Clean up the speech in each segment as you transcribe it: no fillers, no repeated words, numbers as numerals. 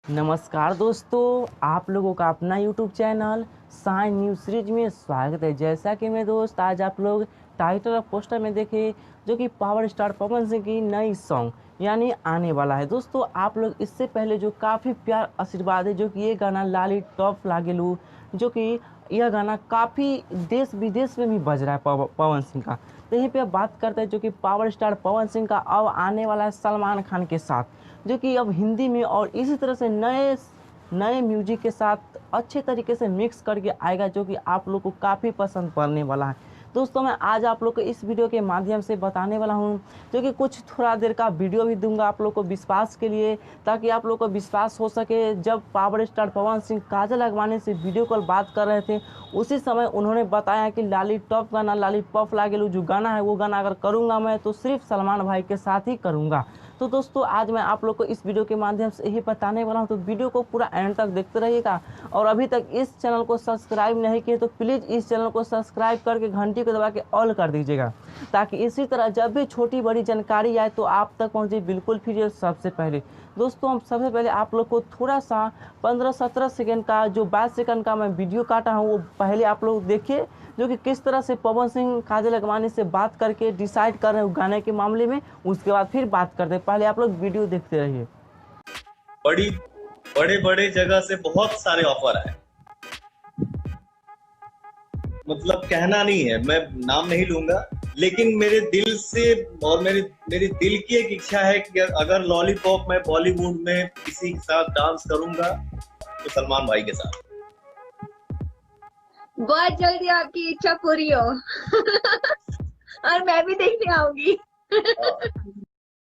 नमस्कार दोस्तों, आप लोगों का अपना YouTube channel sign news series में स्वागत है। जैसा कि मेरे दोस्त आज आप लोग टाइटल और पोस्टर में देखे जो कि पावर स्टार पवन सिंह की नई सॉन्ग यानी आने वाला है। दोस्तों आप लोग इससे पहले जो काफ़ी प्यार आशीर्वाद है जो कि ये गाना लाली टॉप लागेलू जो कि यह गाना काफ़ी देश विदेश में भी बज रहा है पवन सिंह का। तो यहीं पे अब बात करते हैं जो कि पावर स्टार पवन सिंह का अब आने वाला है सलमान खान के साथ, जो कि अब हिंदी में और इसी तरह से नए नए म्यूजिक के साथ अच्छे तरीके से मिक्स करके आएगा जो कि आप लोग को काफ़ी पसंद पड़ने वाला है। दोस्तों मैं आज आप लोग को इस वीडियो के माध्यम से बताने वाला हूं जो कि कुछ थोड़ा देर का वीडियो भी दूंगा आप लोग को विश्वास के लिए, ताकि आप लोग को विश्वास हो सके। जब पावर स्टार पवन सिंह काजल अगवानी से वीडियो कॉल बात कर रहे थे उसी समय उन्होंने बताया कि लाली टॉप गाना लाली पॉप लागेलू जो गाना है वो गाना अगर करूँगा मैं तो सिर्फ सलमान भाई के साथ ही करूँगा। तो दोस्तों आज मैं आप लोग को इस वीडियो के माध्यम से यही बताने वाला हूं, तो वीडियो को पूरा एंड तक देखते रहिएगा। और अभी तक इस चैनल को सब्सक्राइब नहीं किए तो प्लीज़ इस चैनल को सब्सक्राइब करके घंटी को दबा के ऑल कर दीजिएगा, ताकि इसी तरह जब भी छोटी बड़ी जानकारी आए तो आप तक पहुंचे बिल्कुल फ्री सबसे पहले। दोस्तों हम सबसे पहले आप लोग को थोड़ा सा 15-17 सेकेंड का जो 22 सेकंड का मैं वीडियो काटा हूँ वो पहले आप लोग देखिए, जो कि किस तरह से पवन सिंह काजल अगवानी से बात करके डिसाइड कर रहे हैं गाने के मामले में। उसके बाद फिर बात करते हैं, पहले आप लोग वीडियो देखते रहिए। बड़ी बड़े बड़े जगह से बहुत सारे ऑफर आए। मतलब कहना नहीं है, मैं नाम नहीं लूंगा, लेकिन मेरे दिल से और मेरी दिल की एक इच्छा है कि अगर लॉलीपॉप मैं बॉलीवुड में किसी के साथ डांस करूंगा तो सलमान भाई के साथ। बहुत जल्दी आपकी इच्छा पूरी हो और मैं भी देखने आऊंगी।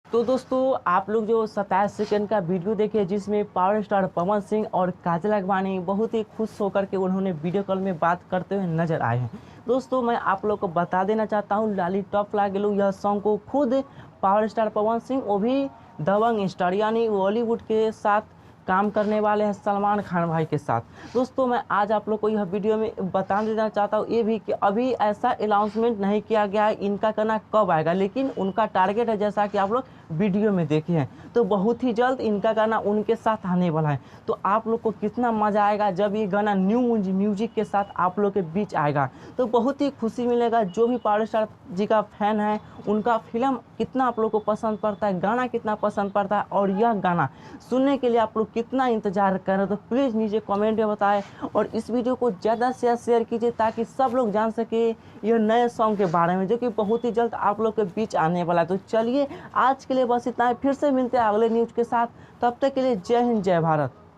तो दोस्तों आप लोग जो 27 सेकंड का वीडियो देखिए जिसमें पावर स्टार पवन सिंह और काजल अगवानी बहुत ही खुश होकर के उन्होंने वीडियो कॉल में बात करते हुए नजर आए हैं। दोस्तों मैं आप लोग को बता देना चाहता हूँ लाली टॉप लागेलू यह सॉन्ग को खुद पावर स्टार पवन सिंह वो भी दबंग स्टार यानी बॉलीवुड के साथ काम करने वाले हैं सलमान खान भाई के साथ। दोस्तों मैं आज आप लोग को यह वीडियो में बता देना चाहता हूँ ये भी कि अभी ऐसा अनाउंसमेंट नहीं किया गया है इनका गाना कब आएगा, लेकिन उनका टारगेट है जैसा कि आप लोग वीडियो में देखे हैं तो बहुत ही जल्द इनका गाना उनके साथ आने वाला है। तो आप लोग को कितना मज़ा आएगा जब ये गाना न्यू म्यूजिक के साथ आप लोग के बीच आएगा, तो बहुत ही खुशी मिलेगा। जो भी पावर स्टार जी का फैन है उनका फिल्म कितना आप लोग को पसंद पड़ता है, गाना कितना पसंद पड़ता है और यह गाना सुनने के लिए आप लोग कितना इंतजार कर रहे हो, तो प्लीज़ नीचे कमेंट में बताएं और इस वीडियो को ज़्यादा से शेयर कीजिए ताकि सब लोग जान सके यह नए सॉन्ग के बारे में जो कि बहुत ही जल्द आप लोग के बीच आने वाला है। तो चलिए आज के लिए बस इतना है, फिर से मिलते हैं अगले न्यूज़ के साथ। तब तक के लिए जय हिंद जय भारत।